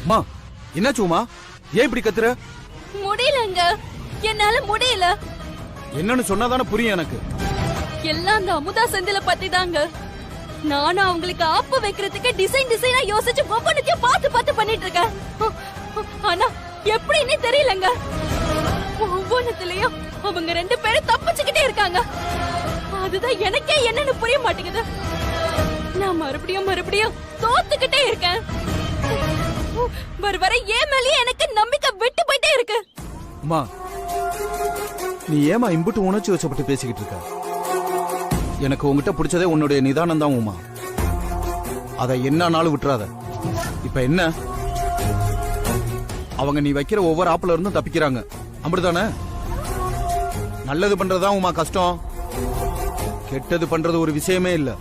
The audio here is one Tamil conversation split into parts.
மா என்னாச்சு உமா? ஏன் இப்படி கத்துற? முடியலங்க, என்னால முடியல. என்னன்னு சொன்னாதானே புரியும் எனக்கு. எல்லாம் அந்த அமுதா செந்தில பத்தி தாங்க. நானும் அவங்களுக்கு ஆப்பு வைக்கிறதுக்கு டிசைனா யோசிச்சு ஒவ்வொன்றையும் பார்த்து பண்ணிட்டு இருக்கேன். ஆனா எப்படின்னு தெரியலங்க. ஒவ்வொன்றுலயும் அவங்க 2 பேரும் தப்பிச்சுக்கிட்டே இருக்காங்க. அதுதான் எனக்கே என்னன்னு புரிய மாட்டேங்குது. நான் மறுபடியும் தோத்துக்கிட்டே இருக்கேன். வர ஏன் மேலேயே எனக்கு நம்பிக்கை விட்டு போயிட்டே இருக்கு. அம்மா, நீ ஏமா இம்புட்டு உணர்ச்சி வச்சப்பட்டு பேசிக்கிட்டு இருக்க? எனக்கு உங்ககிட்ட பிடிச்சதே உன்னுடைய நிதானம் தான் உமா. அதை என்னன்னாலும் விட்டுறாத. இப்ப என்ன, அவங்க நீ வைக்கிற ஒவ்வொரு ஆப்புல இருந்தும் தப்பிக்கிறாங்க, அப்படித்தானே? நல்லது பண்றதுதான் உமா கஷ்டம். கெட்டது பண்றது ஒரு விஷயமே இல்ல.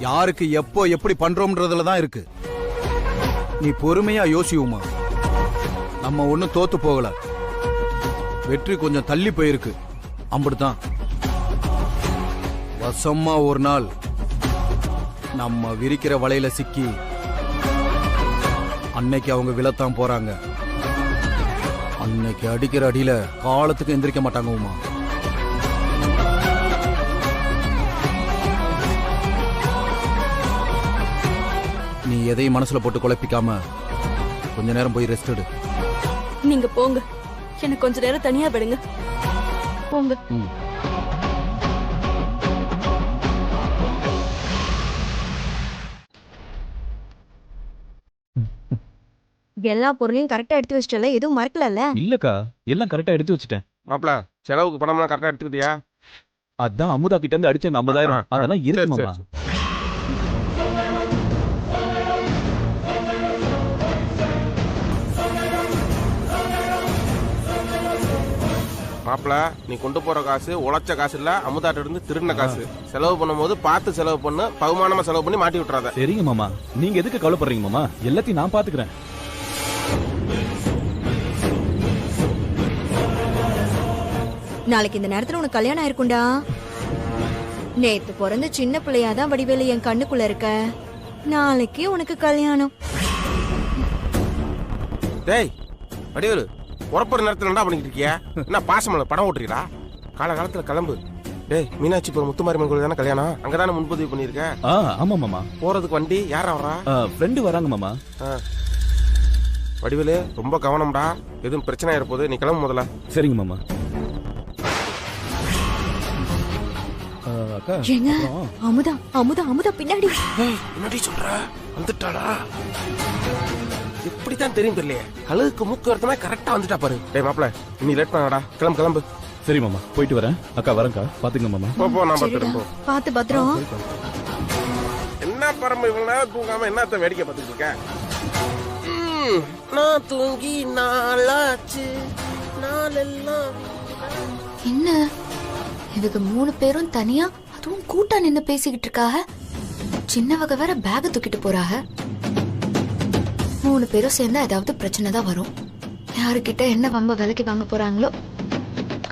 யாருக்கு எப்போ எப்படி பண்றோம்ன்றதுல தான் இருக்கு. நீ பொறுமையா யோசியுமா. நம்ம ஒன்னும் தோத்து போகல, வெற்றி கொஞ்சம் தள்ளி போயிருக்கு, அப்படித்தான். வசமா ஒரு நாள் நம்ம விரிக்கிற வலையில சிக்கி அன்னைக்கு அவங்க விழத்தான் போறாங்க. அன்னைக்கு அடிக்கிற அடியில காலத்துக்கு எந்திரிக்க மாட்டாங்க உமா. நீ எதையும் மனசுல போட்டு குழப்பிக்காம கொஞ்ச நேரம் போய் ரெஸ்ட் எடு. நீங்க போங்க, எனக்கு கொஞ்ச நேரம் தனியா விடுங்க. போங்க. எல்லா பொருளையும் கரெக்டா எடுத்து வச்சிட்டல, எதுவும் மறக்கலல்ல? இல்லக்கா, எல்லாம் கரெக்டா எடுத்து வச்சிட்டேன். மாப்ள, செலவுக்கு பணம்லாம் கரெக்டா எடுத்துக்கிட்டியா? அதான் அமுதா கிட்ட இருந்து அடிச்ச 50,000 அதெல்லாம் இருக்கு மாமா. மாப்ள, நீ கொண்டு போற காசு உழைச்ச காசு இல்ல, அமுதாட்ட இருந்து திருடின காசு. செலவு பண்ணும்போது பார்த்து செலவு பண்ணு, பகுமானமா செலவு பண்ணி மாட்டி விட்டுறாத. சரிங்க மாமா, நீங்க எதுக்கு கவலைப்படுறீங்க மாமா? எல்லாத்தையும் நான் பாத்துக்கிறேன். நாளைக்கு இந்த நேரத்துல உனக்கு கல்யாணம் ஆயிருக்கும்டா. நேத்து பிறந்த சின்ன பிள்ளையாதான் வடிவேலு என் கண்ணுக்குள்ள இருக்க. நாளைக்கு உனக்கு கல்யாணம். டேய் வடிவேலு, உறப்புற நேரத்துல என்ன பண்ணிக்கிட்டு இருக்கியா? என்ன பாசமல்ல படம் ஓட்டுறீடா? காலகாலத்துல கிளம்பு. டேய், மீனாட்சி போற முத்துமாரியம்மன் கோயில் தானே கல்யாணம், அங்கதானே முன்பதிவு பண்ணிருக்க? ஆமா மாமா. போறதுக்கு வண்டி யாரா வரா? ஃப்ரெண்டு வராங்க மாமா. வடிவேலு, ரொம்ப கவனம்டா, எதுவும் பிரச்சனை ஆயிருப்போது. நீ கிளம்பு முதல்ல. சரிங்க மாமா. அக்கா, ஏங்க, அமுதா அமுதா அமுதா பின்னாடி. என்னடி சொல்ற? வந்துட்டாளா? எப்படித்தான் தெரியும் தெரியலையே. கழுகுக்கு மூக்கு வரத்தமா கரெக்டா வந்துட்டா பாரு. டேய் மாப்ள, நீ லேட் பண்ணாடா, கிளம்பு. சரி மாமா, போயிட்டு வரேன். அக்கா வரேன்க்கா, பாத்துங்க மாமா. போ, நான் பாத்துறேன். போ, பாத்து பத்திரம். என்ன பரம இவ்வளவு நேரம் தூங்காம என்னத்த வேடிக்கை பார்த்துட்டு இருக்க? நான் தூங்கி நாளாச்சு, நாளெல்லாம். என்ன இவங்க 3 பேரும் தனியா அதுவும் கூட்டா நின்னு பேசிக்கிட்டு இருக்காக. சின்னவங்க வேற பேக் தூக்கிட்டு போறாக. 3 பேரும் சேர்ந்தா ஏதாவது பிரச்சனை தான் வரும். யாருக்கிட்ட என்ன வம்ப விலைக்கு வாங்க போறாங்களோ.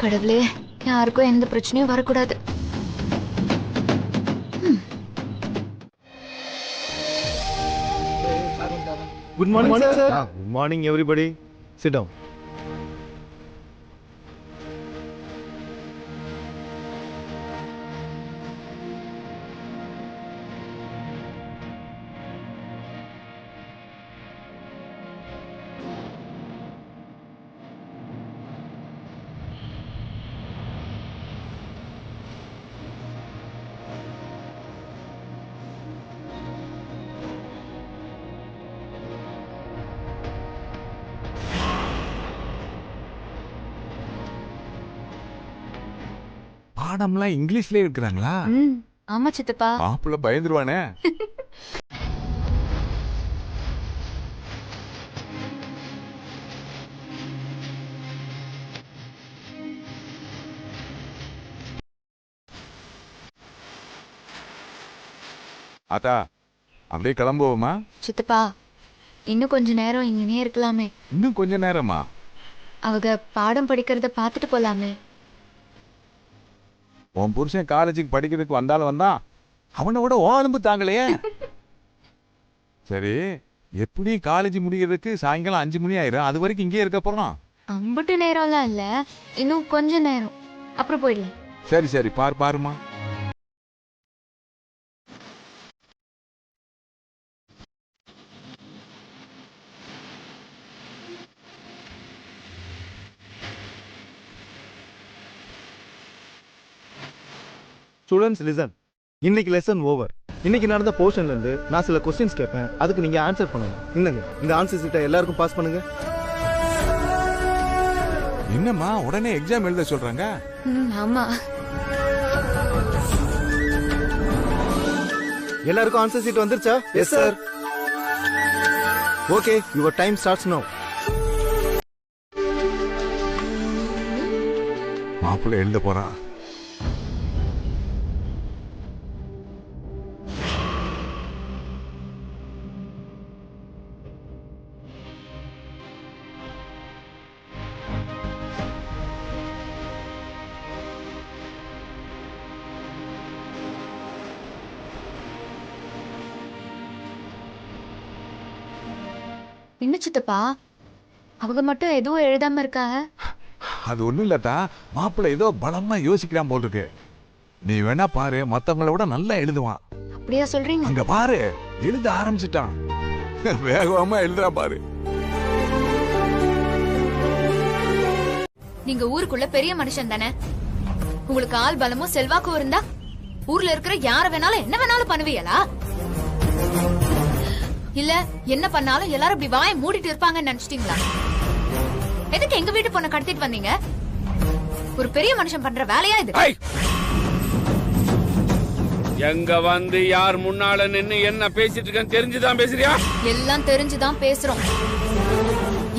கடவுளே, யாருக்கும் எந்த பிரச்சனையும் வரக்கூடாது. Good morning, sir. Good morning, everybody. Sit down. பாடம்லாம் இங்கிலீஷ்லயே இருக்கிறாங்களா? ஆமா சித்தப்பா. மாப்பிள்ள பயந்துருவானே. ஆத்தா, அப்படியே கிளம்புவோமா? சித்தப்பா, இன்னும் கொஞ்ச நேரம் இங்கே இருக்கலாமே. இன்னும் கொஞ்ச நேரமா? அவங்க பாடம் படிக்கிறத பார்த்துட்டு போலாமே. உன் புருஷன் காலேஜுக்கு படிக்கிறதுக்கு வந்தாலும் வந்தான், அவனை விட ஓ அனுப்பு தாங்களையே. சரி, எப்படி காலேஜ் முடிக்கிறதுக்கு சாயங்காலம் 5 மணி ஆயிரும். அது வரைக்கும் இங்கே இருக்க போறோம். அம்பிட்டு நேரம்லாம் இல்ல, இன்னும் கொஞ்ச நேரம் அப்புறம் போயிடலாம். சரி சரி, பாருமா. Students listen. இன்னைக்கு லெசன் ஓவர். இன்னைக்கு நடந்த போர்ஷன்ல இருந்து நான் சில கொஸ்டின்ஸ் கேட்பேன், அதுக்கு நீங்க ஆன்சர் பண்ணணும். இல்லங்க, இந்த ஆன்சர் சீட்டை எல்லாருக்கும் பாஸ் பண்ணுங்க. என்னம்மா உடனே எக்ஸாம் எழுத சொல்றாங்க? ஆமா, எல்லாருக்கும் ஆன்சர் சீட் வந்துருச்சா? Yes sir. Okay, your time starts நவ. மாப்பிள்ளை எழுத போறான். என்ன சித்தப்பா, அவங்க மட்டும் எதுவும் எழுதாம இருக்காங்க? அது ஒண்ணும் இல்லட்டா, மாப்பிள்ளை ஏதோ பலமா யோசிக்கிறான் போல் இருக்கு. நீ வேணா பாரு, மத்தவங்கள விட நல்லா எழுதுவான். அப்படியா சொல்றீங்க? அங்க பாரு, எழுத ஆரம்பிச்சுட்டான். வேகமா எழுதுறா பாரு. நீங்க ஊருக்குள்ள பெரிய மனுஷன் தானே, உங்களுக்கு ஆள் பலமும் செல்வாக்கும் இருந்தா ஊர்ல இருக்கிற யார வேணாலும் என்ன வேணாலும் பண்ணுவீங்களா? இல்ல என்ன பண்ணாலும் எல்லாரும் இப்படி வாயை மூடிட்டு இருப்பாங்கன்னு நினைச்சிட்டீங்களா? எதுக்கு எங்க வீட்டு பொண்ணை கடத்திட்டு வந்தீங்க? ஒரு பெரிய மனுஷன் பண்ற வேலையா இது? எங்க வந்து யார் முன்னால நின்னு என்ன பேசிட்டு இருக்கேன்னு தெரிஞ்சுதான் பேசுறியா? எல்லாம் தெரிஞ்சுதான் பேசுறோம்.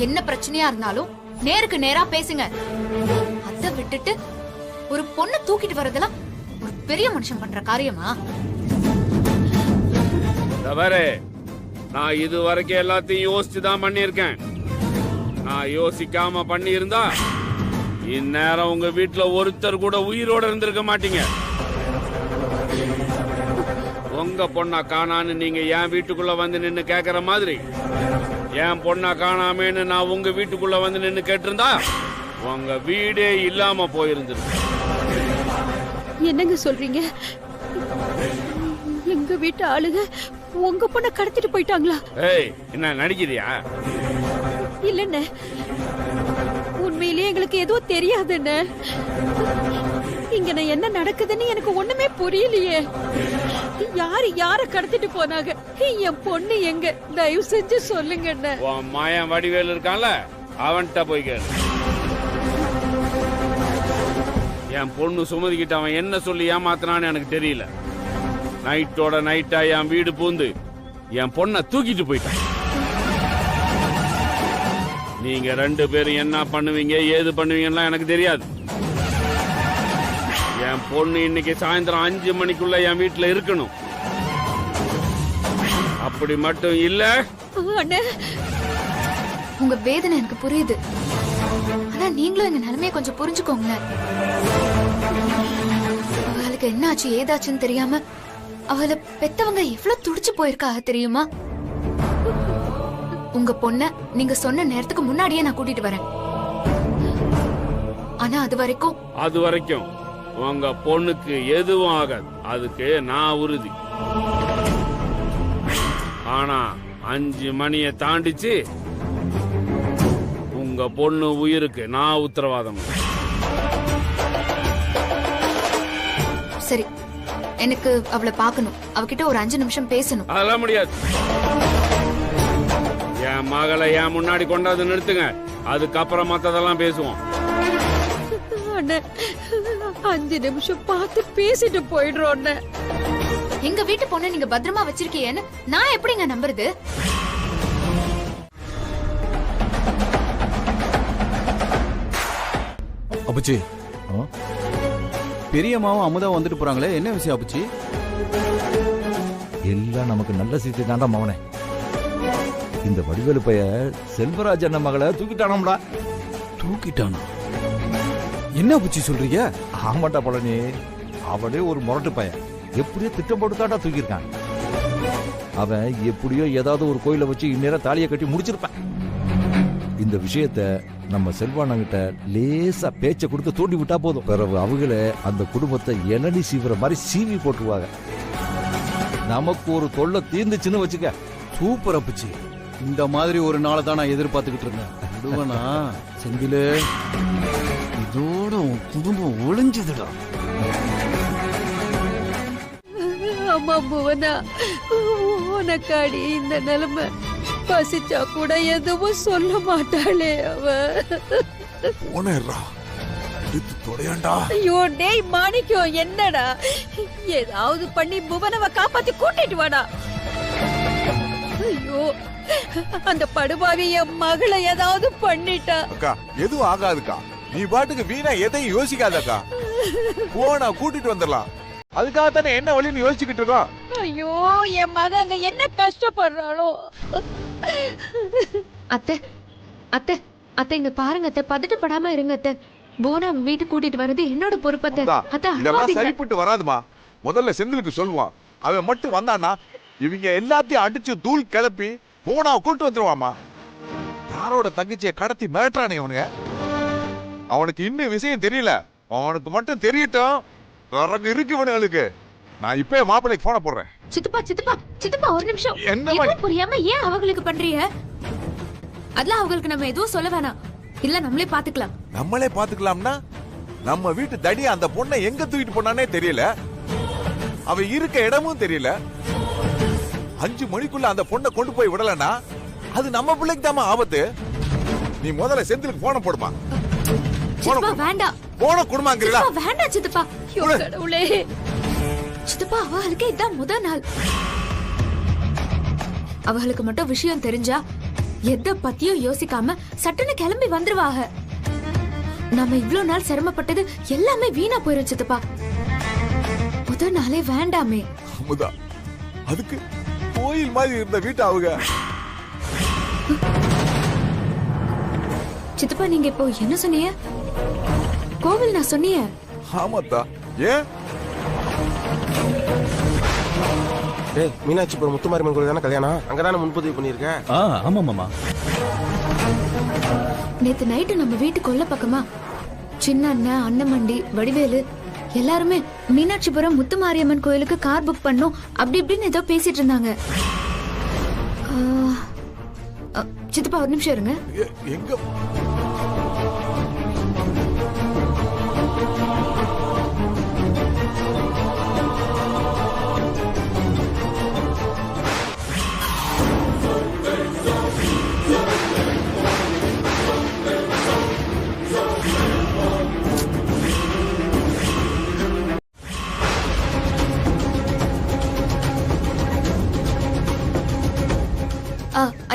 என்ன பிரச்சனையா இருந்தாலும் நேருக்கு நேரா பேசுங்க. அத விட்டுட்டு ஒரு பொண்ணை தூக்கிட்டு வரதெல்லாம் ஒரு பெரிய மனுஷன் பண்ற காரியமா? தவறு. நான் இது வரைக்கும் எல்லாத்தையும் யோசிச்சுதான் பண்ணிருக்கேன். நான் யோசிக்காம பண்ணி இருந்தா இந்நேரம் உங்க வீட்டுல ஒருத்தர் கூட உயிரோட இருந்திருக்க மாட்டீங்க. உங்க பொண்ணா காணான்னு நீங்க என் வீட்டுக்குள்ள வந்து நின்னு கேக்குற மாதிரி என் பொண்ணா காணாமேன்னு நான் உங்க வீட்டுக்குள்ள வந்து நின்னு கேட்டிருந்தா உங்க வீடே இல்லாம போயிருந்திருக்கு. என்னங்க சொல்றீங்க? எங்க வீட்டு ஆளுங்க உங்க பொண்ண கடத்திட்டு போயிட்டாங்களா? ஏய், என்ன நடிக்கிறியா? இல்லண்ணே, உண்மையிலேயே எங்களுக்கு எதுவும் தெரியாதுன்னு. இங்க என்ன நடக்குதுன்னு எனக்கு ஒண்ணுமே புரியலையே. யார கடத்திட்டு போனாங்க? என் பொண்ணு எங்க? தயவு செஞ்சு சொல்லுங்க. உன் மாயன் வடிவேல் இருக்கான்ல, அவன்கிட்ட போய் கேளு. என் பொண்ணு சுமதிக்கிட்ட அவன் என்ன சொல்லி ஏமாத்தினான்னு எனக்கு தெரியல. நைட்டோட நைட்டா என் வீடு பூந்து என் பொண்ணை தூக்கிட்டு போயிட்டான். நீங்க 2 பேரும் என்ன பண்ணுவீங்க ஏது பண்ணுவீங்கன்னா எனக்கு தெரியாது. என் பொண்ணு இன்னைக்கு சாயந்தரம் 5 மணிக்குள்ள என் வீட்டுல இருக்கணும். அப்படி மட்டும் இல்ல, உங்க வேதனை எனக்கு புரியுது. ஆனா நீங்களும் எங்க நிலைமையை கொஞ்சம் புரிஞ்சுக்கோங்களேன். அவளுக்கு என்ன ஆச்சு ஏதாச்சுன்னு தெரியாம அவளை பெத்தவங்க எவ்வளவு துடிச்சு போயிருக்காக தெரியுமா? உங்க பொண்ண நீங்க சொன்ன நேரத்துக்கு முன்னாடியே நான் கூட்டிட்டு வரேன். ஆனா அது வரைக்கும் உங்க பொண்ணுக்கு எதுவும் ஆகாது. அதுக்கு நான் உறுதி. ஆனா 5 மணியை தாண்டிச்சு உங்க பொண்ணு உயிருக்கு நான் உத்தரவாதம். சரி, எனக்கு அவளை பார்க்கணும். அவகிட்ட ஒரு 5 நிமிஷம் பேசணும். அதெல்லாம் முடியாது. என் மகளை என் முன்னாடி கொண்டாந்து நிறுத்துங்க, அதுக்கப்புறம் மத்ததெல்லாம் பேசுவோம். 5 நிமிஷம் பார்த்து பேசிட்டு போயிடுறோம். எங்க வீட்டு பொண்ணு நீங்க பத்திரமா வச்சிருக்கீங்கன்னு நான் எப்படிங்க நம்புறது? அப்புச்சி, பெரியம்மாவும் அமுதா வந்துட்டு போறாங்களே, என்ன விஷயம் அப்புச்சி? எல்லாம் நமக்கு நல்ல சீட்டு தாண்டா மவனே. இந்த வடிவேலு பைய செல்வராஜ் அண்ணன் மகளை தூக்கிட்டானோம்டா. தூக்கிட்டானா? என்ன அப்புச்சி சொல்றீங்க? ஆமாட்டா பழனி, அவனே ஒரு முரட்டு பையன். எப்படியோ திட்டம் போட்டு தாண்டா தூக்கியிருக்கான். அவன் எப்படியோ ஏதாவது ஒரு கோயிலை வச்சு இந்நேரம் தாலியை கட்டி முடிச்சிருப்பான். இந்த விஷயத்த நம்ம செல்வானங்கிட்ட லேசா பேச்ச கொடுத்து தூண்டி விட்டா போதும். பிறகு அவங்கள அந்த குடும்பத்தை இளநி சீவுற மாதிரி சீவி போட்டுருவாங்க. நமக்கு ஒரு தொல்லை தீர்ந்துச்சுன்னு வச்சுக்க. சூப்பர் அப்பச்சி. இந்த மாதிரி ஒரு நாளை தான் நான் எதிர்பார்த்துக்கிட்டு இருந்தேன். விடுவனா செந்திலே, இதோட உன் குடும்பம் ஒளிஞ்சதுடா. அம்மா புவனா, உனக்காடி இந்த நிலைமை. பசிச்சா கூட எதுவும் சொல்ல மாட்டாளே அவ. ஐயோ டேய் மாணிக்கம், என்னடா ஏதாவது பண்ணி புவனவ காப்பாத்தி கூட்டிட்டு வாடா. ஐயோ அந்த படுபாவி என் மகளை ஏதாவது பண்ணிட்டா. அக்கா எதுவும் ஆகாதுக்கா, நீ பாட்டுக்கு வீணா எதையும் யோசிக்காதக்கா. போனா கூட்டிட்டு வந்துடலாம். அதுக்காக தானே என்ன வழின்னு யோசிச்சுக்கிட்டு இருக்கோம். ஐயோ என் மக அங்க என்ன கஷ்டப்படுறாளோ. அத்தை அத்தை அத்தை இங்க பாருங்க அத்தை, பதட்டப்படாம இருங்க அத்தை. போனா வீட்டுக்கு கூட்டிட்டு வர்றது என்னோட பொறுப்பு அத்தை. இதெல்லாம் சரிப்பட்டு வராதுமா. முதல்ல செந்திலுக்கு சொல்லுவான். அவன் மட்டும் வந்தானா இவங்க எல்லாத்தையும் அடிச்சு தூள் கிளப்பி போனா கூட்டு வந்துருவாமா. யாரோட தங்கச்சியை கடத்தி மிரட்டுறானே அவனுங்க. அவனுக்கு இன்னும் விஷயம் தெரியல. அவனுக்கு மட்டும் தெரியட்டும். இருக்கு இவனுங்களுக்கு. நான் இப்ப மாப்பிள்ளைக்கு போன போடுறேன். சித்தப்பா சித்தப்பா சித்தப்பா ஒரு நிமிஷம். என்ன புரியாம ஏன் அவங்களுக்கு பண்றீங்க? அதெல்லாம் அவங்களுக்கு நம்ம எதுவும் சொல்ல வேணாம். இல்ல நம்மளே பாத்துக்கலாம். நம்மளே பாத்துக்கலாம்னா நம்ம வீட்டு தடி அந்த பொண்ணை எங்க தூக்கிட்டு போனானே தெரியல. அவ இருக்க இடமும் தெரியல. 5 மணிக்குள்ள அந்த பொண்ணை கொண்டு போய் விடலன்னா அது நம்ம பிள்ளைக்கு தாமா ஆபத்து. நீ முதல்ல செந்திலுக்கு போன போடுமா. சித்தப்பா வேண்டாம். போன குடும்பங்களா வேண்டாம் சித்தப்பா. கடவுளே, சித்தப்பா அவளுக்கு இதான் முதல் நாள். அவளுக்கு மட்டும் விஷயம் தெரிஞ்சா எத பத்தியும் யோசிக்காம சட்டுன்னு கிளம்பி வந்துருவாங்க. நம்ம இவ்வளவு நாள் சிரமப்பட்டது எல்லாமே வீணா போயிரும் சித்தப்பா. முதல் நாளே வேண்டாமே. அமுதா, அதுக்கு கோயில் மாதிரி இருந்த வீட்டு அவங்க. சித்தப்பா நீங்க இப்போ என்ன சொன்னீங்க? கோவில் நான் சொன்னீங்க. ஆமாத்தா. ஏன்? டேய் மீனாட்சிபுரம் முத்துமாரியம்மன் கோயில் தானே கல்யாணம்? அங்கதானே முன்பதிவு பண்ணிருக்கேன். ஆமா மாமா. நேத்து நைட்டு நம்ம வீட்டு கொல்ல பக்கமா சின்ன அண்ணன், அண்ணமண்டி, வடிவேலு எல்லாருமே மீனாட்சிபுரம் முத்துமாரியம்மன் கோயிலுக்கு கார் புக் பண்ணோம் அப்படி இப்படின்னு ஏதோ பேசிட்டு இருந்தாங்க. சித்தப்பா ஒரு நிமிஷம் இருங்க. எங்க?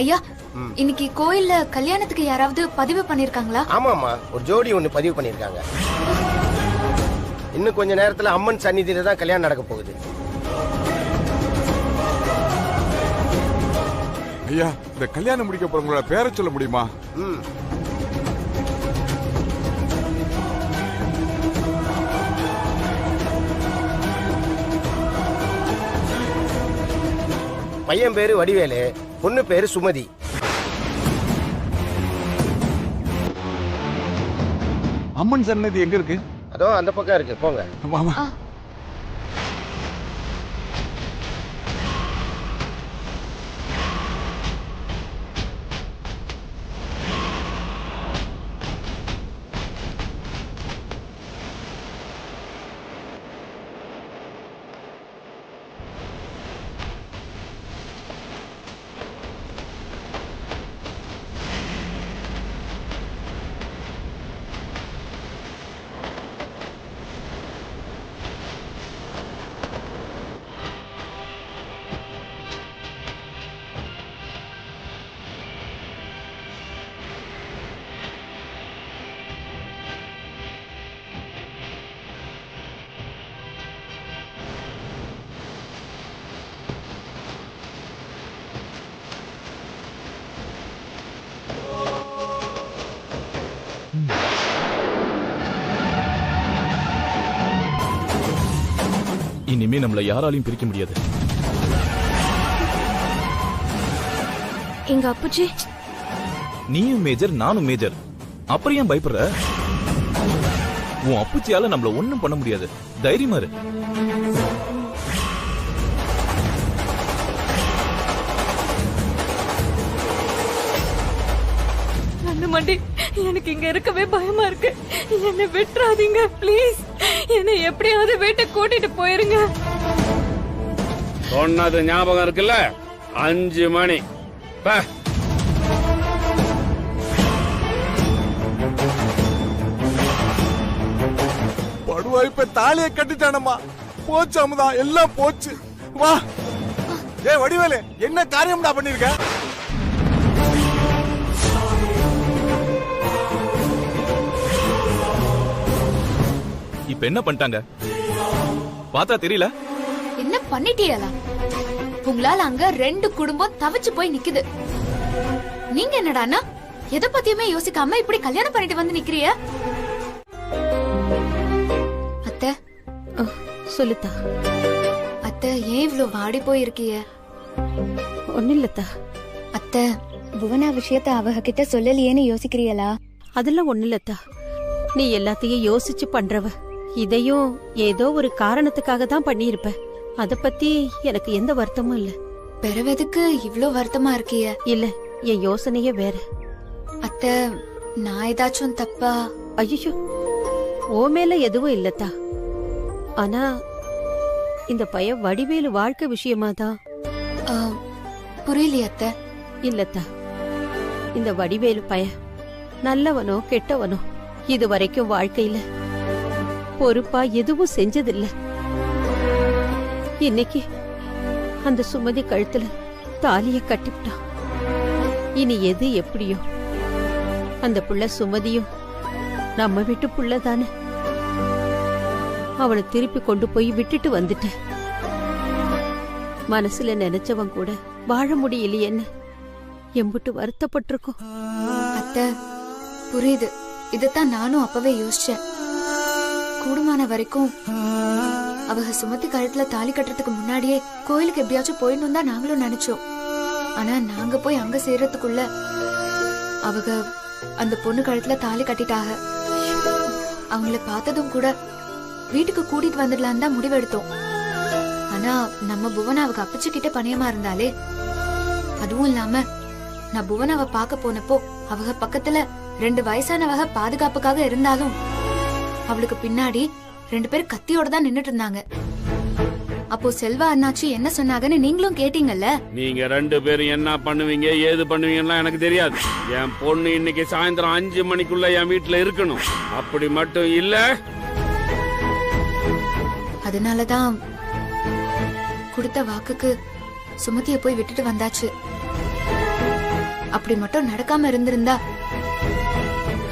ஐயா, இன்னைக்கு கோயில்ல கல்யாணத்துக்கு யாராவது பதிவு பண்ணிருக்காங்களா? ஆமாமா, ஒரு ஜோடி ஒண்ணு பதிவு பண்ணிருக்காங்க. இன்னும் கொஞ்ச நேரத்துல அம்மன் சந்நிதியில தான் கல்யாணம் நடக்க போகுது. ஐயா, இந்த கல்யாணம் முடிக்க போறவங்களோட பேரை சொல்ல முடியுமா? பையன் பேரு வடிவேலு, பொண்ணு பேரு சுமதி. அம்மன் சன்னதி எங்க இருக்கு? அதோ அந்த பக்கம் இருக்கு, போங்க. மாமா. இனிமே நம்மள யாராலையும் பிரிக்க முடியாது. எங்க அப்புச்சி. நீயும் மேஜர், நானும் மேஜர், அப்புறம் ஏன் பயப்படுற? உன் அப்புச்சியால நம்மள ஒண்ணும் பண்ண முடியாது. தைரியமா இரு. மண்டி, எனக்கு இங்க இருக்கவே பயமா இருக்கு. என்னை விட்டுறாதீங்க ப்ளீஸ். என்னை எப்படியாவது வீட்டை கூட்டிட்டு போயிருங்க. சொன்னது ஞாபகம் இருக்குல்ல? 5 மணி. படுவா இப்ப தாலியை கட்டிட்டானம்மா. போச்சு அமுதா, எல்லாம் போச்சு. வா. ஏய் வடிவேலு, என்ன காரியம்டா பண்ணிருக்க? இப்ப என்ன பண்ணிட்டாங்க பார்த்தா தெரியல? என்ன பண்ணிட்டீங்களா? உங்களால அங்க 2 குடும்பம் தவிச்சு போய் நிக்குது. நீங்க என்னடான்னா எதை பத்தியுமே யோசிக்காம இப்படி கல்யாணம் பண்ணிட்டு வந்து நிக்கிறிய? அத்தை சொல்லுத்தா. அத்தை ஏன் இவ்ளோ வாடி போயிருக்கிய? ஒன்னும் இல்லத்தா. அத்தை, புவனா விஷயத்த அவ கிட்ட சொல்லலையேன்னு யோசிக்கிறீங்களா? அதெல்லாம் ஒண்ணு இல்லத்தா. நீ எல்லாத்தையும் யோசிச்சு பண்றவ. இதையும் ஏதோ ஒரு காரணத்துக்காக தான் பண்ணியிருப்ப. அத பத்தி எனக்கு எந்த வருத்தமும் இல்ல. பிறவதுக்கு இவ்ளோ வருத்தமா இருக்கிய? இல்ல, என் யோசனையே வேற. அத்தை, நான் ஏதாச்சும் தப்பா? ஐயோ, ஓ மேல எதுவும் இல்லத்தா. ஆனா இந்த பையன் வடிவேலு வாழ்க்கை விஷயமாதான். புரியலையே அத்தை. இல்லத்தா, இந்த வடிவேலு பையன் நல்லவனோ கெட்டவனோ இது வரைக்கும் வாழ்க்கையில பொறுப்பா எதுவும் செஞ்சதில்ல. இன்னைக்கு அந்த சுமதி கழுத்துல தாலிய கட்டிவிட்டான். இனி எது எப்படியோ அந்த புள்ள சுமதியும் நம்ம வீட்டு புள்ள தானே. அவனை திருப்பி கொண்டு போய் விட்டுட்டு வந்துட்டேன். மனசுல நினைச்சவன் கூட வாழ முடியலையேன்னு எம்புட்டு வருத்தப்பட்டிருக்கோம். அத்தை, புரியுது. இதத்தான் நானும் அப்பவே யோசிச்சேன். கூடுமான வரைக்கும் அவங்க சுமதி கழுத்துல தாலி கட்டுறதுக்கு முன்னாடியே கோயிலுக்கு எப்படியாச்சும் போயிடணும் தான் நாங்களும் நினைச்சோம். ஆனா நாங்க போய் அங்க சேர்றதுக்குள்ள அவங்க அந்த பொண்ணு கழுத்துல தாலி கட்டிட்டாங்க. அவங்கள பார்த்ததும் கூட வீட்டுக்கு கூட்டிட்டு வந்துடலாம் தான் முடிவெடுத்தோம். ஆனா நம்ம புவனாவுக்கு அப்பச்சி கிட்ட பணியமா இருந்தாலே. அதுவும் இல்லாம நான் புவனாவை பார்க்க போனப்போ அவங்க பக்கத்துல 2 வயசானவங்க பாதுகாப்புக்காக இருந்தாலும் அவளுக்கு பின்னாடி 2 பேர் கத்தியோட தான் நின்னுட்டு இருந்தாங்க. அப்போ செல்வா அண்ணாச்சி என்ன சொன்னாங்கன்னு நீங்களும் கேட்டீங்கல்ல. நீங்க 2 பேரும் என்ன பண்ணுவீங்க ஏது பண்ணுவீங்கன்னா எனக்கு தெரியாது. என் பொண்ணு இன்னைக்கு சாயந்தரம் 5 மணிக்குள்ள என் வீட்டுல இருக்கணும். அப்படி மட்டும் இல்ல. அதனாலதான் கொடுத்த வாக்குக்கு சுமதிய போய் விட்டுட்டு வந்தாச்சு. அப்படி மட்டும் நடக்காம இருந்திருந்தா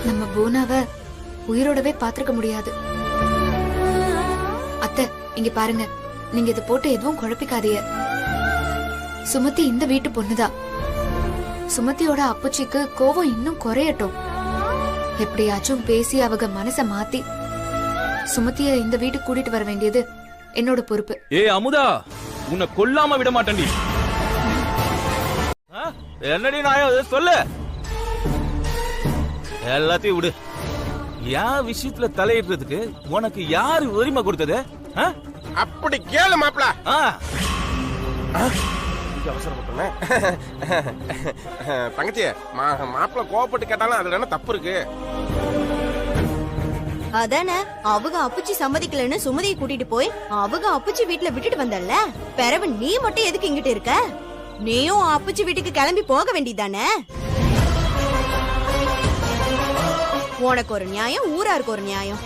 நம்ம போனாவை உயிரோடவே பாத்திருக்க முடியாது. அத்தை, இங்க பாருங்க, நீங்க இதை போட்டு எதுவும் குழப்பிக்காதீங்க. சுமதி இந்த வீட்டு பொண்ணுதான். சுமதியோட அப்பச்சிக்கு கோவம் இன்னும் குறையட்டும். எப்படியாச்சும் பேசி அவங்க மனச மாத்தி சுமதிய இந்த வீட்டுக்கு கூட்டிட்டு வர வேண்டியது என்னோட பொறுப்பு. அமுதா, உன்னை கொல்லாம விட மாட்டேன்டி. என்னடி நான் சொல்லு. எல்லாத்தையும் விடு. என் விஷயத்துல தலையிடுறதுக்கு உனக்கு யாரு உரிமை கொடுத்தது? அப்படி கேளு மாப்பிள. அவசரப்பட்டேன் தங்கச்சி. மாப்பிள கோவப்பட்டு கேட்டாலும் அதுல என்ன தப்பு இருக்கு? அதானே அவங்க அப்புச்சி சம்மதிக்கலன்னு சுமதியை கூட்டிட்டு போய் அவங்க அப்புச்சி வீட்டுல விட்டுட்டு வந்தல்ல. பிறவு நீ மட்டும் எதுக்கு இங்கிட்டு இருக்க? நீயும் அப்புச்சி வீட்டுக்கு கிளம்பி போக வேண்டியதானே. உனக்கு ஒரு நியாயம், ஊராருக்கு ஒரு நியாயம்.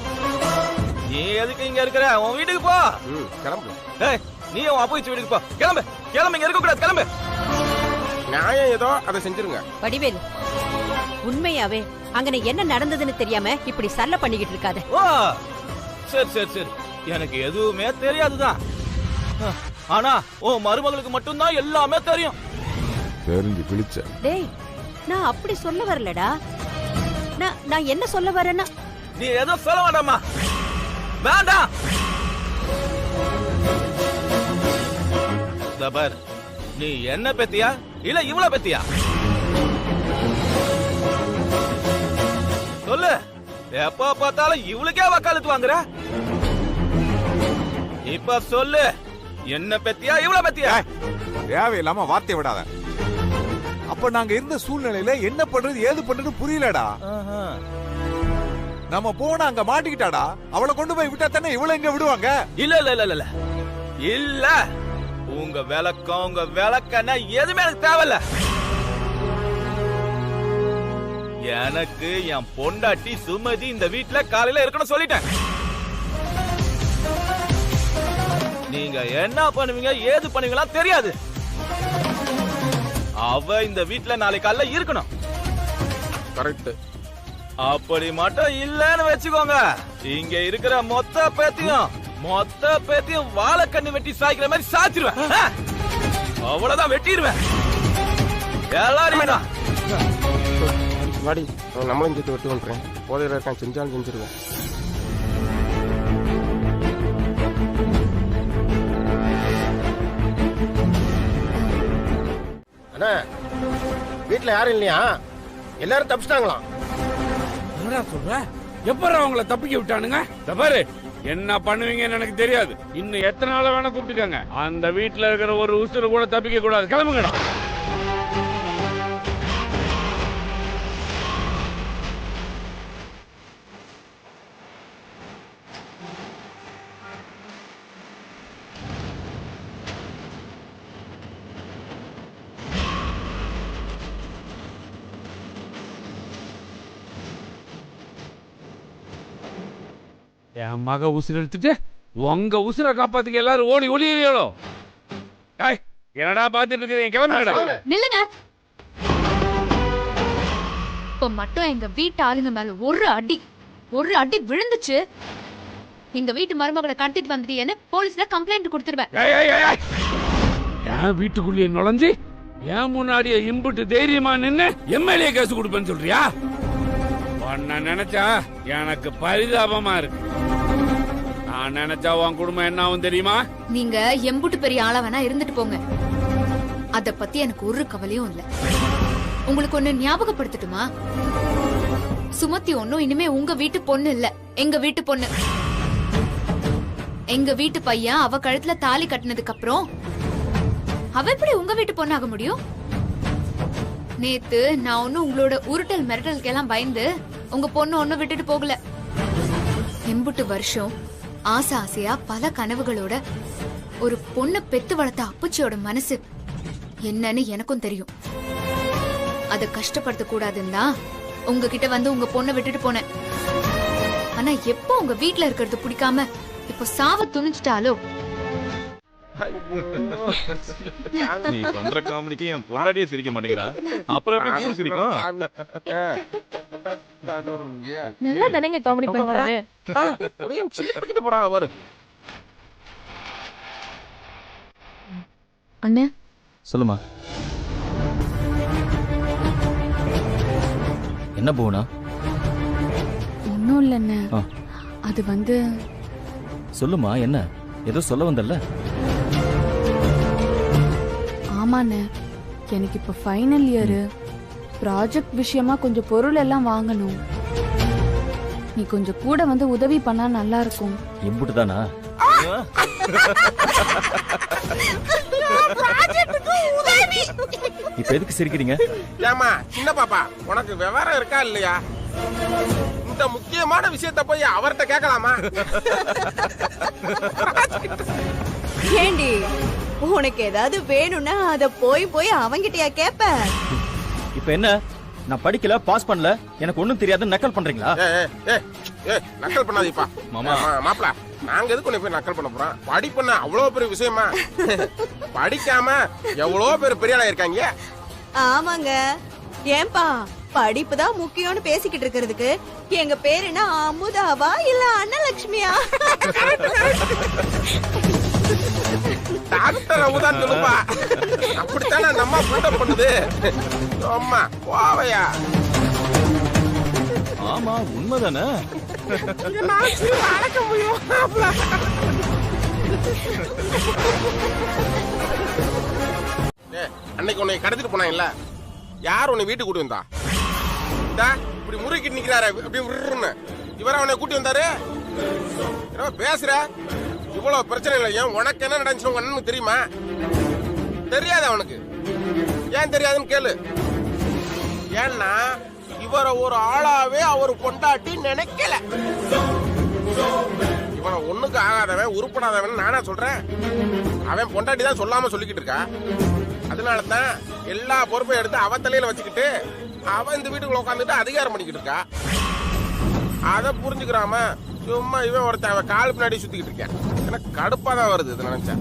நீ எதுக்கு இங்க இருக்கிற? உன் வீட்டுக்கு போ. கிளம்பு. நீ உன் அப்புச்சி வீட்டுக்கு போ. கிளம்பு கிளம்பு, இங்க இருக்க கூடாது. கிளம்பு. நியாயம் ஏதோ அதை செஞ்சிருங்க. வடிவேலு, உண்மையாவே அங்க என்ன நடந்ததுன்னு தெரியாம இப்படி சல்ல பண்ணிக்கிட்டு இருக்காத. ஓ சரி சரி சரி, எனக்கு எதுவுமே தெரியாதுதான். ஆனா ஓ மருமகளுக்கு மட்டும்தான் எல்லாமே தெரியும். தெரிஞ்சு கிழிச்ச. டேய், நான் அப்படி சொல்ல வரலடா. நான் என்ன சொல்ல வரேன்னா, நீ ஏதோ சொல்ல வேண்டாமா? வேண்டாம். நீ என்ன பெத்தியா இல்ல இவ்வளவு பெத்தியா? சொல்லு, எப்ப பார்த்தாலும் இவளுக்கே வக்காலத்து வாங்குற. இப்ப சொல்லு, என்ன பத்தியா இவ்வளவு பத்தியா? தேவையில்லாம வார்த்தை விடாத. அப்ப நாங்க இருந்த சூழ்நிலையில என்ன பண்றது ஏது பண்றது புரியலடா. நம்ம போன அங்க மாட்டிக்கிட்டாடா. அவளை கொண்டு போய் விட்டா தானே இவளை எங்க விடுவாங்க? இல்ல இல்ல இல்ல இல்ல இல்ல, உங்க விளக்கம் உங்க விளக்கன்னா எதுவுமே எனக்கு தேவையில்ல. எனக்கு என் பொண்டாட்டி சுமதி இந்த வீட்டுல காலையில இருக்கணும் சொல்லிட்டேன். நீங்க என்ன பண்ணுவீங்க ஏது பண்ணுவீங்களா தெரியாது. அவ இந்த வீட்டுல நாளைக்கு காலைல இருக்கணும். கரெக்ட். அப்படி மட்டும் இல்லன்னு வச்சுக்கோங்க, இங்க இருக்கிற மொத்த பேத்தையும் வாழைக்கண்ணு வெட்டி சாய்க்கிற மாதிரி சாய்ச்சிருவேன். அவ்வளவுதான், வெட்டிடுவேன் எல்லாருமே தான். வாடி, நம்மளும் சேர்த்து வெட்டு பண்றேன். போதையில இருக்கான், செஞ்சாலும் செஞ்சிருவேன். அண்ணா, வீட்டுல யாரும் இல்லையா? எல்லாரும் தப்பிச்சிட்டாங்களாம். என்னடா சொல்ற? எப்பற அவங்கள தப்பிக்க விட்டானுங்க? பாரு, என்ன பண்ணுவீங்கன்னு எனக்கு தெரியாது. இன்னும் எத்தனை நாள் வேணா கூப்பிட்டுக்கங்க. அந்த வீட்டுல இருக்கிற ஒரு உசுறு கூட தப்பிக்க கூடாது. கிளம்புங்கடா. என் மக உசுறு எடுத்துட்டு உங்க உசுரை காப்பாத்துக்க எல்லாரும் ஓடி ஒளியோ. என்னடா பாத்துட்டு இருக்கீங்க? கிளம்புங்கடா. நில்லுங்க. இப்ப மட்டும் எங்க வீட்டு ஆளுங்க மேல ஒரு அடி விழுந்துச்சு, எங்க வீட்டு மருமகளை கடத்திட்டு வந்துட்டீங்கன்னு போலீஸ்ல கம்ப்ளைண்ட் கொடுத்துருவேன். என் வீட்டுக்குள்ளேயே நுழைஞ்சு என் முன்னாடியே இம்புட்டு தைரியமா நின்னு எம்எல்ஏ கேஸ் கொடுப்பேன்னு சொல்றியா? உன்னை நினைச்சா எனக்கு பரிதாபமா இருக்கு. நான் நினைச்சா உன் குடும்பம் என்ன ஆகும் தெரியுமா? நீங்க எம்புட்டு பெரிய ஆளா வேணா இருந்துட்டு போங்க, அத பத்தி எனக்கு ஒரு கவலையும் இல்ல. உங்களுக்கு ஒண்ணு ஞாபகப்படுத்தட்டுமா? சுமதி ஒன்னும் இனிமே உங்க வீட்டு பொண்ணு இல்ல, எங்க வீட்டு பொண்ணு. எங்க வீட்டு பையன் அவ கழுத்துல தாலி கட்டினதுக்கு அப்புறம் அவ எப்படி உங்க வீட்டு பொண்ணு ஆக முடியும்? நேத்து நான் ஒன்னும் உங்களோட உருட்டல் மிரட்டலுக்கெல்லாம் பயந்து உங்க பொண்ணு ஒன்னும் விட்டுட்டு போகல. எம்புட்டு வருஷம் ஆசையா பல கனவுகளோட ஒரு பொண்ணு பெத்து வளர்த்த அப்பச்சியோட மனசு என்னன்னு எனக்கும் தெரியும். அத கஷ்டப்படுத்த கூடாதுன்னு தான் உங்ககிட்ட வந்து உங்க பொண்ணை விட்டுட்டு போனேன். ஆனா எப்போ உங்க வீட்டுல இருக்கிறது பிடிக்காம இப்ப சாவ துணிச்சிட்டாலோ. நீ பண்ற காமெடிக்கு என் பொண்டாட்டியே சிரிக்க மாட்டேங்கிறா, அப்புறம் எப்படி சிரிக்கும்? நல்லா தானேங்க காமெடி பண்றாரு. அண்ணே சொல்லுமா. என்ன போனா? ஒன்னும் இல்லண்ணே, அது வந்து சொல்லுமா, என்ன ஏதோ சொல்ல வந்தல்ல? ஆமாண்ணே, எனக்கு இப்ப ஃபைனல் இயர் ப்ராஜெக்ட் விஷயமா கொஞ்சம் பொருள் எல்லாம் வாங்கணும். நீ கொஞ்சம் கூட வந்து உதவி பண்ணா நல்லா இருக்கும். எம்புட்டு தானா? இப்ப எதுக்கு சிரிக்கிறீங்க? ஏமா சின்ன பாப்பா, உனக்கு விவரம் இருக்கா இல்லையா? இந்த முக்கியமான விஷயத்தை போய் அவர்கிட்ட கேட்கலாமா? ஏண்டி, உனக்கு ஏதாவது வேணும்னா அத போய் அவங்கிட்டயா கேப்ப? இப்ப என்ன, நான் படிக்கல, பாஸ் பண்ணல, எனக்கு ஒண்ணும் தெரியாது நக்கல் பண்றீங்களா? நக்கல் பண்ணாதீப்பா. மாப்பிள, நாங்க எதுக்கு உன்னை போய் நக்கல் பண்ண போறோம்? படிப்புன்னா அவ்வளவு பெரிய விஷயமா? படிக்காம எவ்வளவு பேர் பெரிய ஆளா இருக்காங்க. ஆமாங்க. ஏன்பா, படிப்பு தான் முக்கியம்னு பேசிக்கிட்டு இருக்கிறதுக்கு எங்க பேர் என்ன அமுதாவா இல்ல அன்னலட்சுமியா? டாக்டர் அமுதான் சொல்லுப்பா. அப்படித்தானே நம்ம பில்டப் பண்ணுது. அம்மா வாவையா? ஆமா, உண்மைதானே. அன்னைக்கு உன்னை கடத்திட்டு போனாங்கல்ல, யார் உன்னை வீட்டுக்கு கூட்டி வந்தா? இப்படி முறுக்கிட்டு நிக்கிறாரு அப்படி விடுறன்னு இவர அவனை கூட்டி வந்தாரு. என்ன பேசுற? இவ்வளவு பிரச்சனை இல்லை. ஏன் உனக்கு என்ன நடந்துச்சு உங்க அண்ணனுக்கு தெரியுமா? தெரியாது அவனுக்கு. ஏன் தெரியாதுன்னு கேளு. ஏன்னா இவரை ஒரு ஆளாவே அவர் கொண்டாட்டி நினைக்கல. இவனை ஒண்ணுக்கு ஆகாதவன் உருப்படாதவன் நானா சொல்றேன். அவன் பொண்டாட்டி தான் சொல்லாம சொல்லிக்கிட்டு இருக்கா. அதனாலதான் எல்லா பொறுப்பையும் எடுத்து அவ தலையில வச்சுக்கிட்டு அவன் இந்த வீட்டுக்குள்ள உட்காந்துட்டு அதிகாரம் பண்ணிக்கிட்டு இருக்கா. அத புரிஞ்சுக்கிறாம சும்மா இவன் ஒருத்தன் அவன் கால் பின்னாடி சுத்திக்கிட்டு இருக்கேன். எனக்கு கடுப்பா தான் வருது இது நினைச்சா.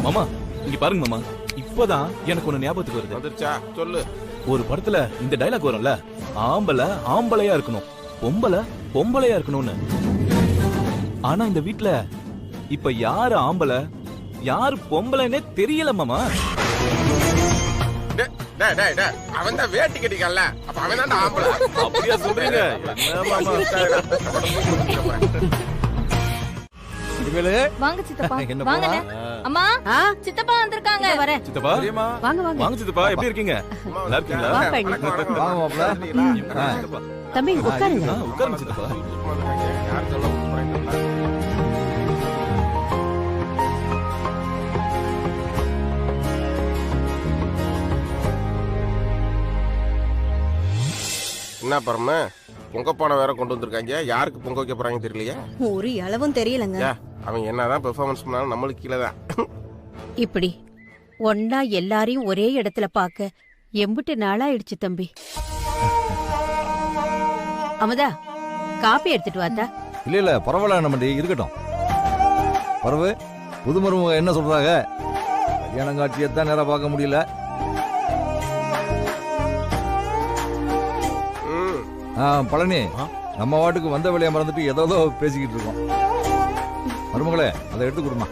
மாமா இங்க பாருங்க மாமா, இப்பதான் எனக்கு ஒண்ணு ஞாபகத்துக்கு வருது. வந்துருச்சா? சொல்லு. ஒரு படத்துல இந்த டைலாக் வரும்ல, ஆம்பளை ஆம்பளையா இருக்கணும், பொம்பளை பொம்பளையா இருக்கணும்னு. ஆனா இந்த வீட்ல இப்ப யாரு ஆம்பளை யாரு பொம்பளைன்னே தெரியல மாமா. அவன் தான் வேட்டி கட்டிக்கல, அப்ப அவன் தான் ஆம்பளை. அப்படியா சொல்றீங்க? வாங்க சித்தப்பா. வாங்க அம்மா, சித்தப்பா வந்திருக்காங்க. வரேன் சித்தப்பா. வாங்க வாங்க வாங்க சித்தப்பா, எப்படி இருக்கீங்க? நல்லா இருக்கீங்களா? வாங்க மாப்ள. தம்பி உட்காருங்க. உட்காருங்க சித்தப்பா. என்ன பரம பொங்க பானை வேற கொண்டு வந்திருக்காங்க. யாருக்கு பொங்க வைக்க போறாங்க தெரியலையா? ஒரு அளவும் தெரியலங்க. அவன் என்னதான் பெர்ஃபார்மன்ஸ் பண்ணாலும் நம்மளுக்கு கீழதான். இப்படி ஒன்னா எல்லாரையும் ஒரே இடத்துல பாக்க எம்பிட்டு நாளாயிடுச்சு தம்பி. அமுதா, காப்பி எடுத்துட்டு வாத்தா. இல்ல பரவாயில்ல, நம்ம இருக்கட்டும். பரவு புது மருமக என்ன சொல்றாங்க? கல்யாணம் காட்சியத்தான் நேரம் பார்க்க முடியல. பழனி, நம்ம வாட்டுக்கு வந்த வேலையை மறந்துட்டு ஏதோ பேசிக்கிட்டு இருக்கோம். மருமகளே, அதை எடுத்து கொடுமா.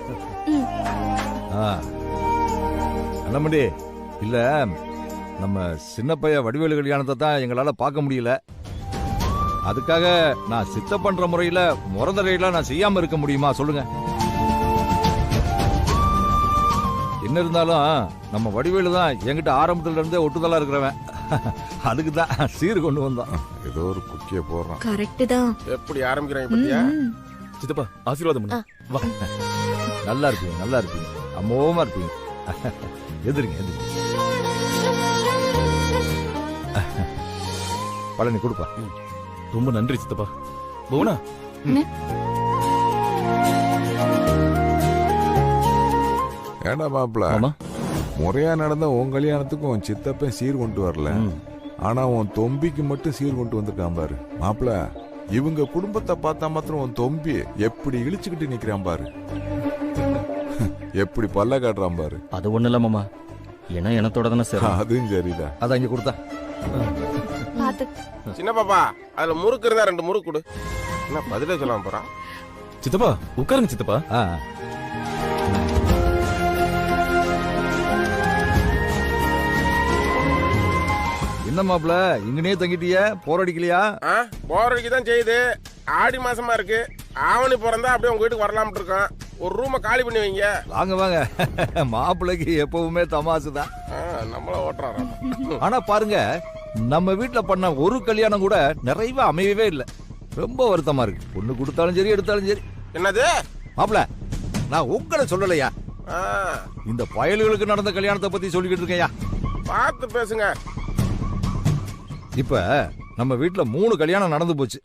அண்ணமண்டி, இல்ல நம்ம சின்ன பைய வடிவேலு கல்யாணத்தை தான் எங்களால பார்க்க முடியல. அதுக்காக நான் சித்த பண்ற முறையில முறந்தரையில நான் செய்யாம இருக்க முடியுமா சொல்லுங்க? என்ன இருந்தாலும் நம்ம வடிவேலு தான் என்கிட்ட ஆரம்பத்துல இருந்தே ஒட்டுதலா இருக்கிறவன். அதுக்கு தான் சீர் கொண்டு வந்தான். ஏதோ ஒரு குக்கிய போடுறான். கரெக்ட் தான். எப்படி ஆரம்பிக்கிறாங்க பத்தியா? சித்தப்பா ஆசீர்வாதம் பண்ணு. வா. நல்லா இருப்பீங்க, நல்லா இருப்பீங்க, அமோகமா இருப்பீங்க. எதிரிங்க எதிரிங்க. பழனி கொடுப்பா. ரொம்ப நன்றி சித்தப்பா. போனா ஏண்டா மாப்பிள, முறையா நடந்த உன் கல்யாணத்துக்கும் உன் சித்தப்பன் சீர் கொண்டு வரல. ஆனா உன் தொம்பிக்கு மட்டும் சீர் கொண்டு வந்திருக்கான் பாரு. மாப்பிள, இவங்க குடும்பத்தை பார்த்தா மாத்திரம் உன் தொம்பி எப்படி இழிச்சுக்கிட்டு நிக்கிறான் பாரு. எப்படி பல்ல காட்டுறான் பாரு. அது ஒண்ணு இல்ல மாமா, ஏன்னா எனத்தோட தானே சரி. அதுவும் சரிதான். அதான் இங்க கொடுத்தா. சின்ன பாப்பா, அதுல முறுக்கு இருந்தா 2 முறுக்கு கொடு. என்ன பதிலே சொல்லாம போறா? சித்தப்பா உட்காருங்க சித்தப்பா. என்ன மாப்பிள, இங்கனே தங்கிட்டிய? போர் அடிக்கலையா? போர் அடிக்கதான் செய்யுது. ஆடி மாசமா இருக்கு. ஆவணி பிறந்தா அப்படியே உங்க வீட்டுக்கு வரலாம்னு இருக்கோம். ஒரு ரூமை காலி பண்ணி வைங்க. வாங்க வாங்க. மாப்பிள்ளைக்கு எப்பவுமே தமாசுதான். நம்மள ஓட்டுறாரு. ஆனா பாருங்க, நம்ம வீட்டுல பண்ண ஒரு கல்யாணம் கூட நிறைவா அமையவே இல்லை. ரொம்ப வருத்தமா இருக்கு. பொண்ணு கொடுத்தாலும் சரி, எடுத்தாலும் சரி. என்னது மாப்பிள, நான் உங்களை சொல்லலையா, இந்த பயல்களுக்கு நடந்த கல்யாணத்தை பத்தி சொல்லிக்கிட்டு இருக்கேயா. பார்த்து பேசுங்க. இப்ப நம்ம வீட்டுல 3 கல்யாணம் நடந்து போச்சு.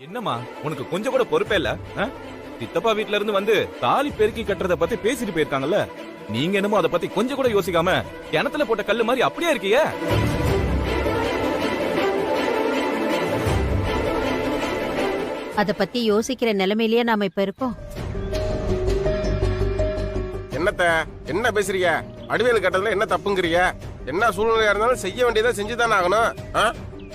என்னம்மா உனக்கு கொஞ்சம் கூட பொறுப்பே இல்ல? சித்தப்பா வீட்ல இருந்து வந்து தாலி பெருக்கி கட்டுறத பத்தி பேசிட்டு போயிருக்காங்கல்ல, நீங்க என்னமோ அதை பத்தி கொஞ்சம் கூட யோசிக்காம கிணத்துல போட்ட கல்லு மாதிரி அப்படியே இருக்கீங்க. அத பத்தி யோசிக்கிற நிலைமையிலேயே நாம இப்ப இருக்கோம். என்ன பேசுறீங்க? அடிவேலு கட்டதுல என்ன தப்புங்கிறீங்க? என்ன சூழ்நிலையா இருந்தாலும் செய்ய வேண்டியதை செஞ்சுதானே ஆகணும்.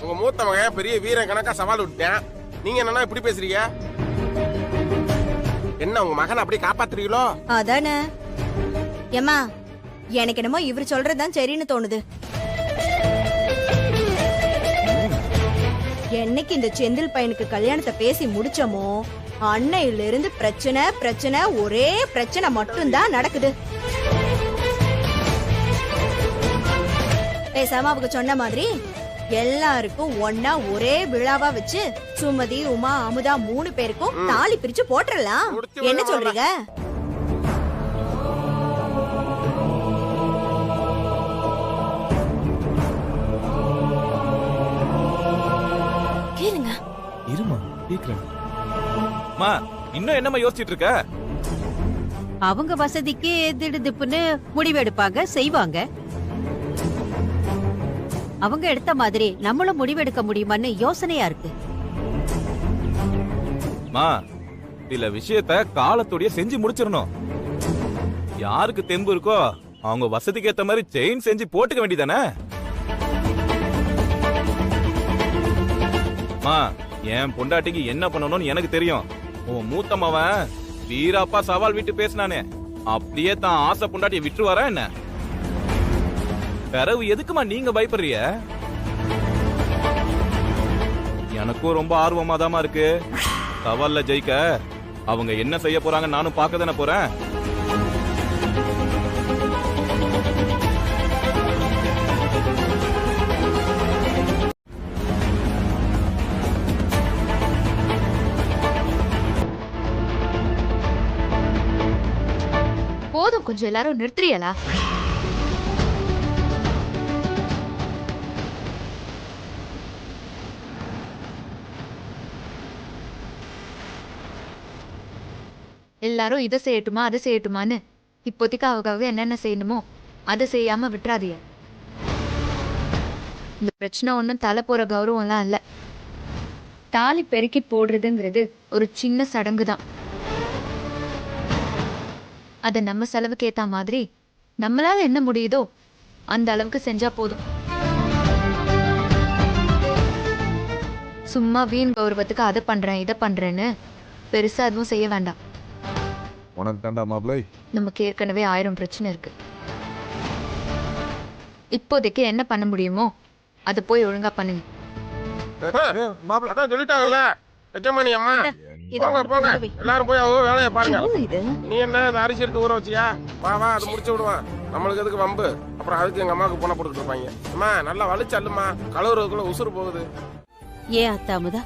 உங்க மூத்த மகன் பெரிய வீரன் கணக்கா சவால் விட்டேன். நீங்க என்னன்னா இப்படி பேசுறீங்க? என்ன உங்க மகனை அப்படி காப்பாத்துறீங்களோ? அதானே. ஏமா, எனக்கு என்னமோ இவர் சொல்றதுதான் சரின்னு தோணுது. என்னைக்கு இந்த செந்தில் பையனுக்கு கல்யாணத்தை பேசி முடிச்சோமோ அன்னையில இருந்து பிரச்சனை பிரச்சனை, ஒரே பிரச்சனை மட்டும்தான் நடக்குது. பேசாம அவங்க சொன்ன மாதிரி எல்லாருக்கும் ஒன்னா ஒரே விழாவா வச்சு சுமதி உமா அமுதா 3 பேருக்கும் தாலி பிரிச்சு போட்டுறலாம். என்ன சொல்றீங்க? கேளுங்க. இருமா கேக்குறேன். மா இன்னும் என்னம்மா யோசிச்சிட்டு இருக்க? அவங்க வசதிக்கு திடுதிப்புன்னு முடிவெடுப்பாங்க, செய்வாங்க. அவங்க எடுத்த மாதிரி நம்மளும் முடிவெடுக்க முடியுமான்னு யோசனையா இருக்கு. மா சில விஷயத்த காலத்தோடய செஞ்சு முடிச்சிடணும். யாருக்கு தெம்பு இருக்கோ அவங்க வசதிக்கு ஏத்த மாதிரி செயின் செஞ்சு போட்டுக்க வேண்டியதானே? மா என் பொண்டாட்டிக்கு என்ன பண்ணணும்னு எனக்கு தெரியும். உன் மூத்த மவன் வீராப்பா சவால் விட்டு பேசினானே, அப்படியே தான் ஆசை பொண்டாட்டிய விட்டு வர என்ன? பிறவு எதுக்குமா நீங்க பயப்படுறிய? எனக்கும் ரொம்ப ஆர்வமா தாமா இருக்கு. சவால்ல ஜெயிக்க அவங்க என்ன செய்ய போறாங்க நானும் பார்க்க தானே போறேன். போதும், கொஞ்சம் எல்லாரும் நிறுத்துறியலா? எல்லாரும் இதை செய்யட்டுமா அதை செய்யட்டுமான்னு இப்போதைக்கு அவங்க என்னென்ன செய்யணுமோ அதை செய்யாம விட்டுறாதீங்க. இந்த பிரச்சனை ஒன்றும் தலை போற கௌரவம்லாம் இல்லை. தாலி பெருக்கி போடுறதுங்கிறது ஒரு சின்ன சடங்கு தான். அதை நம்ம செலவுக்கு ஏத்த மாதிரி நம்மளால என்ன முடியுதோ அந்த அளவுக்கு செஞ்சா போதும். சும்மா வீண் கௌரவத்துக்கு அதை பண்றேன் இதை பண்றேன்னு பெருசா அதுவும் செய்ய வேண்டாம். உனக்கு தாண்டா மாப்பிள்ளை. நமக்கு ஏற்கனவே 1000 பிரச்சனை இருக்கு. இப்போதைக்கு என்ன பண்ண முடியுமோ அதை போய் ஒழுங்கா பண்ணுங்க. மாப்பிள்ள அதான் சொல்லிட்டாங்கல்ல எஜமானி அம்மா, போங்க போங்க எல்லாரும் போய் அவங்க வேலையை பாருங்க. நீ என்ன இந்த அரிசி எடுத்து ஊற வச்சியா? வா வா அது முடிச்சு விடுவான். நம்மளுக்கு எதுக்கு வம்பு? அப்புறம் அதுக்கு எங்க அம்மாவுக்கு பொண்ணை போட்டுக்கிட்டு இருப்பாங்க. அம்மா நல்லா வலிச்சு அல்லுமா, கழுவுறதுக்குள்ள உசுறு போகுது. ஏன் அத்தாமுதா,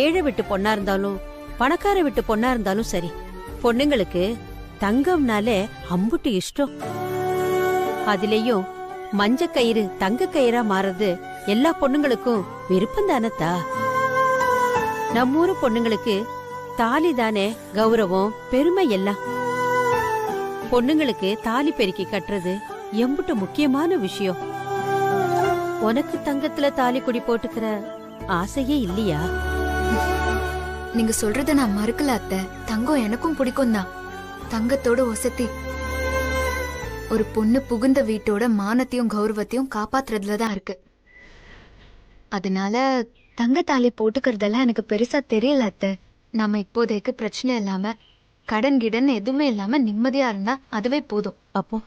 ஏழை விட்டு பொண்ணா இருந்தாலும் பணக்கார விட்டு பொண்ணா இருந்தாலும் சரி, பொண்ணுங்களுக்கு தங்கம்னாலே அம்புட்டு இஷ்டம். அதுலயும் மஞ்ச கயிறு தங்க கயிறா மாறது எல்லா பொண்ணுங்களுக்கும் விருப்பம் தானத்தா. நம்ம ஊரு பொண்ணுங்களுக்கு தாலி தானே கௌரவம் பெருமை எல்லாம். பொண்ணுங்களுக்கு தாலி பெருக்கி கட்டுறது எம்புட்டு முக்கியமான விஷயம். உனக்கு தங்கத்துல தாலி குடி போட்டுக்கிற ஆசையே இல்லையா? நீங்க சொல்றத நான் மறுக்கல அத்தை. தங்கம் எனக்கும் பிடிக்கும் தான். தங்கத்தோட ஒசத்தி ஒரு பொண்ணு புகுந்த வீட்டோட மானத்தையும் கௌரவத்தையும் காப்பாத்துறதுல தான் இருக்கு. அதனால தங்க தாலி போட்டுக்கிறதெல்லாம் எனக்கு பெருசா தெரியல அத்தை. நாம இப்போதைக்கு பிரச்சனை இல்லாம கடன் கிடன் எதுவுமே இல்லாம நிம்மதியா இருந்தா அதுவே போதும். அப்போ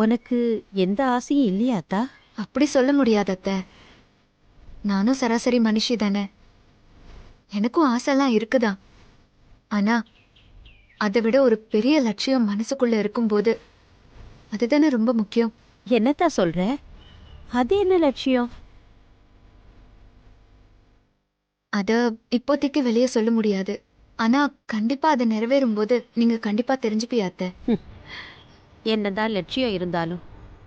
உனக்கு எந்த ஆசையும் இல்லையாத்தா? அப்படி சொல்ல முடியாது அத்தை. நானும் சராசரி மனுஷி தானே. எனக்கும் ஆசைலாம் இருக்குதான். ஆனா அதை விட ஒரு பெரிய லட்சியம் மனசுக்குள்ள இருக்கும்போது அதுதானே ரொம்ப முக்கியம். என்னத்தா சொல்ற? அது என்ன லட்சியம்? அத இப்போதைக்கு வெளியே சொல்ல முடியாது. ஆனா கண்டிப்பா அது நிறைவேறும் போது நீங்க கண்டிப்பா தெரிஞ்சுப்பியாத்த. என்னதான் லட்சியம் இருந்தாலும்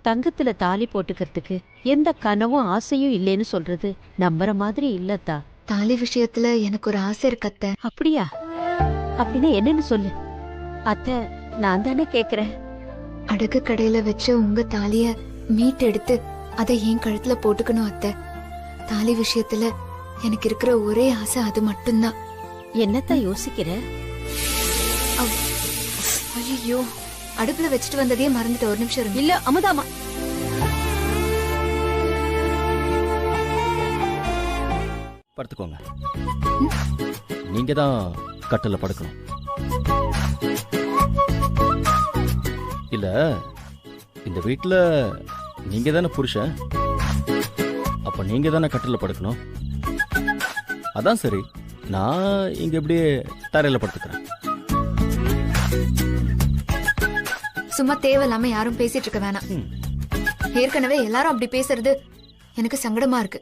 தங்கத்துல தாலி போட்டுக்கிறதுக்கு எந்த கனவும் ஆசையும் இல்லைன்னு சொல்றது நம்புற மாதிரி இல்லத்தா. தாலி விஷயத்துல எனக்கு ஒரு ஆசை இருக்கு அத்தை. அப்படியா? அப்படின்னா என்னன்னு சொல்லு அத்தை, நான் தானே கேக்குறேன். அடகு கடையில வச்ச உங்க தாலிய மீட் எடுத்து அதை என் கழுத்துல போட்டுக்கணும் அத்தை. தாலி விஷயத்துல எனக்கு இருக்கிற ஒரே ஆசை அது மட்டும்தான். என்னத்தான் யோசிக்கிற? ஐயோ, அடுப்புல வச்சுட்டு வந்ததே மறந்துட்டு. ஒரு நிமிஷம் இருங்க. இல்ல அமுதாமா, படுத்துக்கோங்க. நீங்க தான் கட்டல படுக்கணும். இல்ல இந்த வீட்டுல நீங்க தானே புருஷன், அப்ப நீங்க தானே கட்டல படுக்கணும். அதான் சரி, நான் இங்க இப்படியே தரையில படுத்துக்கிறேன். சும்மா தேவையில்லாம யாரும் பேசிட்டு இருக்க வேணாம். ஏற்கனவே எல்லாரும் அப்படி பேசுறது எனக்கு சங்கடமா இருக்கு.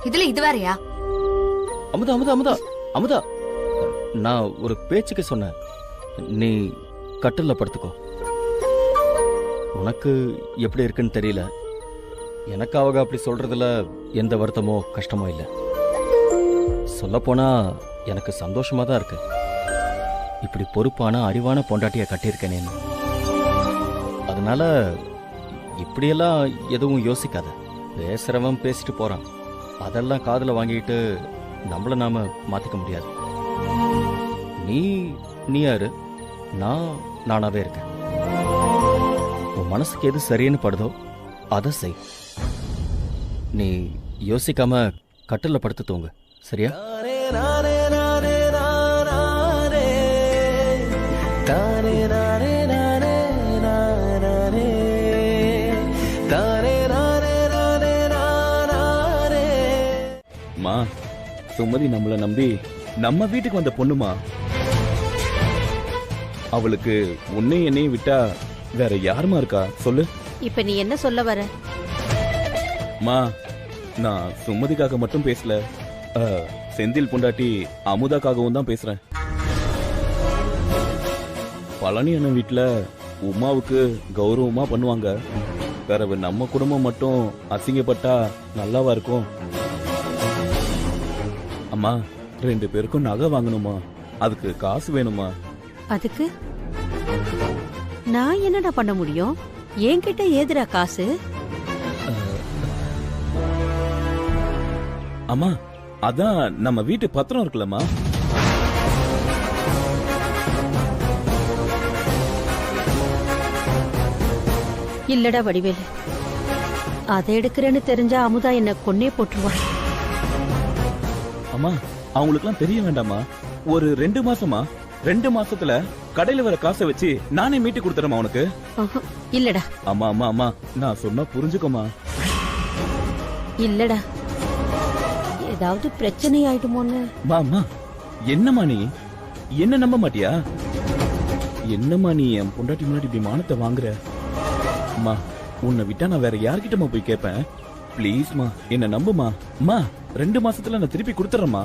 இதுல இது வேறயா? அமுதா அமுதா அமுதா அமுதா, நான் ஒரு பேச்சுக்கு சொன்னேன். நீ கட்டில்ல படுத்துக்கோ. உனக்கு எப்படி இருக்குன்னு தெரியல. எனக்கு அவங்க அப்படி சொல்றதுல எந்த வருத்தமோ கஷ்டமோ இல்லை. சொல்லப்போனா எனக்கு சந்தோஷமா தான் இருக்கு. இப்படி பொறுப்பான அறிவான பொண்டாட்டிய கட்டியிருக்கேனேன்னு. அதனால இப்படியெல்லாம் எதுவும் யோசிக்காத. பேசுறவன் பேசிட்டு போறான். அதெல்லாம் காதுல வாங்கிட்டு நம்மள நாம மாத்திக்க முடியாது. நீ யாரு, நான் நானாவே இருக்கேன். உன் மனசுக்கு எது சரின்னு படுதோ அதை செய். நீ யோசிக்காம கட்டில்ல படுத்து தூங்கு, சரியா? மா, சுமதி நம்மள நம்பி நம்ம வீட்டுக்கு வந்த பொண்ணுமா. அவளுக்கு உன்னை என்னையும் விட்டா வேற யாருமா இருக்கா சொல்லு? இப்ப நீ என்ன சொல்ல வர? மா, நான் சுமதிக்காக மட்டும் பேசல, செந்தில் பொண்டாட்டி அமுதாக்காகவும் தான் பேசுறேன். பழனி அண்ணன் வீட்டுல உமாவுக்கு கௌரவமா பண்ணுவாங்க. பிறகு நம்ம குடும்பம் மட்டும் அசிங்கப்பட்டா நல்லாவா இருக்கும்? அம்மா, 2 பேருக்கும் நகை வாங்கணுமா, அதுக்கு காசு வேணுமா? அதுக்கு நான் என்னடா பண்ண முடியும்? என்கிட்ட ஏதுடா காசு? அம்மா, அதான் நம்ம வீட்டு பத்திரம் இருக்குல்லம்மா. இல்லடா வடிவேலு, அதை எடுக்கிறேன்னு தெரிஞ்சா அமுதா என்ன கொன்னே போட்டுருவா. அம்மா, அவங்களுக்குலாம் தெரிய வேண்டாமா? ஒரு 2 மாசமா, 2 மாசத்துல கடையில வர காசை வச்சு நானே மீட்டு கொடுத்துறேன் உனக்கு. இல்லடா. அம்மா அம்மா அம்மா, நான் சொன்னா புரிஞ்சுக்கோமா. இல்லடா, ஏதாவது பிரச்சனை ஆயிடுமோன்னு. அம்மா, என்னம்மா நீ என்ன நம்ப மாட்டியா? என்னம்மா நீ என் பொண்டாட்டி முன்னாடி இப்படி மானத்தை வாங்குற? அம்மா, உன்னை விட்டா நான் வேற யார்கிட்டமா போய் கேட்பேன்? பிளீஸ்மா, என்ன நம்புமா. அம்மா, 2 மாசத்துல நான் திருப்பி கொடுத்துறேம்மா.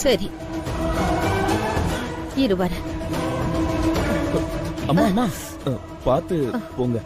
சரி, இரு வர. அம்மா அம்மா, பாத்து போங்க.